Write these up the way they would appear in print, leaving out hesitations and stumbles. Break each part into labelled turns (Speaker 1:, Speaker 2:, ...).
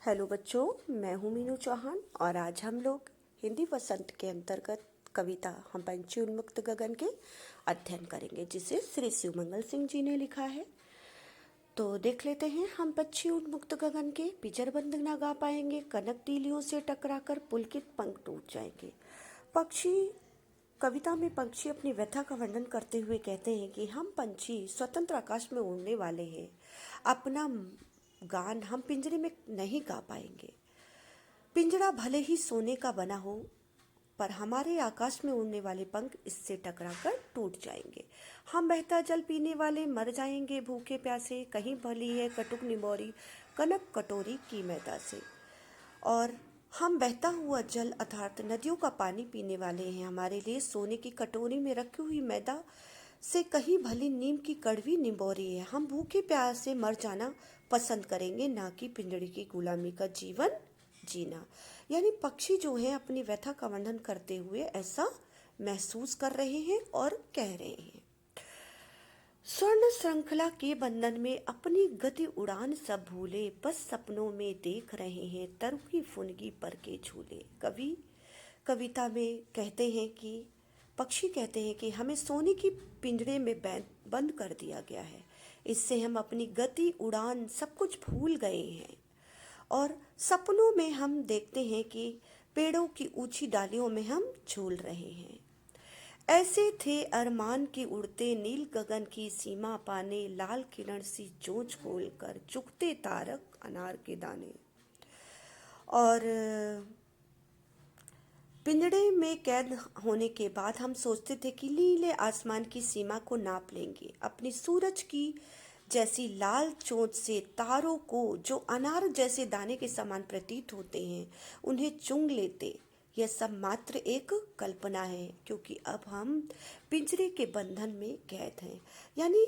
Speaker 1: Hello बच्चों, मैं हूँ मीनू चौहान और आज हम लोग हिंदी वसंत के अंतर्गत कविता हम पंछी उन्मुक्त गगन के अध्ययन करेंगे, जिसे श्री शिवमंगल सिंह जी ने लिखा है। तो देख लेते हैं। हम पक्षी उन्मुक्त गगन के पिजरबंद ना गा पाएंगे, कनक तीलियों से टकराकर पुलकित पंख टूट जाएंगे। पक्षी कविता में पक्षी अपनी व्यथा का वर्णन करते हुए कहते हैं कि हम पंछी स्वतंत्र आकाश में उड़ने वाले हैं। अपना गान हम पिंजरे में नहीं गा पाएंगे। पिंजरा भले ही सोने का बना हो, पर हमारे आकाश में उड़ने वाले पंख इससे टकराकर टूट जाएंगे। हम बहता जल पीने वाले मर जाएंगे भूखे प्यासे, कहीं भली है कटुक निमोरी कनक कटोरी की मैदा से। और हम बहता हुआ जल अर्थात नदियों का पानी पीने वाले हैं। हमारे लिए सोने की कटोरी में रखी हुई मैदा से कहीं भली नीम की कड़वी निबोरी है। हम भूखे प्यासे मर जाना पसंद करेंगे, ना कि पिंजड़े की गुलामी का जीवन जीना। यानी पक्षी जो है अपनी व्यथा का वर्णन करते हुए ऐसा महसूस कर रहे हैं और कह रहे हैं। स्वर्ण श्रृंखला के बंधन में अपनी गति उड़ान सब भूले, बस सपनों में देख रहे हैं तरुकी फुनगी पर के झूले। कवि कविता में कहते हैं कि पक्षी कहते हैं कि हमें सोने की पिंजरे में बंद कर दिया गया है। इससे हम अपनी गति उड़ान सब कुछ भूल गए हैं और सपनों में हम देखते हैं कि पेड़ों की ऊंची डालियों में हम झूल रहे हैं। ऐसे थे अरमान की उड़ते नील गगन की सीमा पाने, लाल किरण सी चोंच खोल कर चुगते तारक अनार के दाने। और पिंजड़े में कैद होने के बाद हम सोचते थे कि नीले आसमान की सीमा को नाप लेंगे। अपनी सूरज की जैसी लाल चोंच से तारों को जो अनार जैसे दाने के समान प्रतीत होते हैं, उन्हें चुंग लेते। यह सब मात्र एक कल्पना है, क्योंकि अब हम पिंजरे के बंधन में कैद हैं। यानी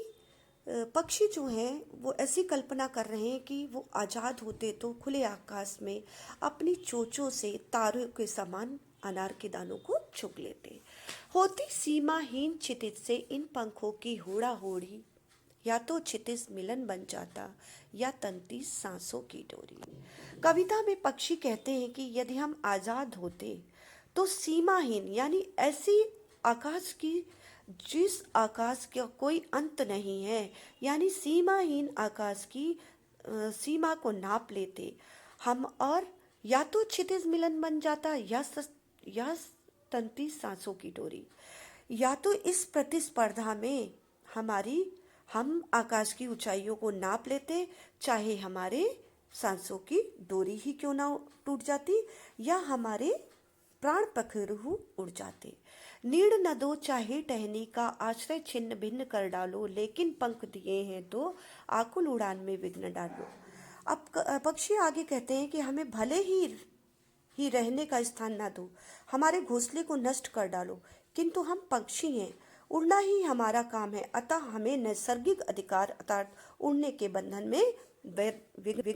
Speaker 1: पक्षी जो हैं वो ऐसी कल्पना कर रहे हैं कि वो आज़ाद होते तो खुले आकाश में अपनी चोंचों से तारों के समान अनार के दानों को चुग लेते। होती सीमाहीन क्षितिज से इन पंखों की होड़ा होड़ी, या तो क्षितिज मिलन बन जाता या तनती सांसों की डोरी। कविता में पक्षी कहते हैं कि यदि हम आज़ाद होते तो सीमाहीन यानी ऐसी आकाश की जिस आकाश का कोई अंत नहीं है, यानी सीमाहीन आकाश की सीमा को नाप लेते हम, और या तो क्षितिज मिलन बन जाता या तंती सांसों की डोरी। या तो इस प्रतिस्पर्धा में हम आकाश की ऊंचाइयों को नाप लेते, चाहे हमारे सांसों की डोरी ही क्यों ना टूट जाती, या हमारे प्राण पखेरु उड़ जाते। नीड़ न दो चाहे टहनी का आश्रय छिन्न भिन्न कर डालो, लेकिन पंख दिए हैं तो आकुल उड़ान में विघ्न डालो। अब पक्षी आगे कहते हैं कि हमें भले ही रहने का स्थान ना दो, हमारे घोंसले को नष्ट कर डालो, किंतु हम पक्षी हैं, उड़ना ही हमारा काम है। अतः हमें नैसर्गिक अधिकार अर्थात उड़ने के बंधन में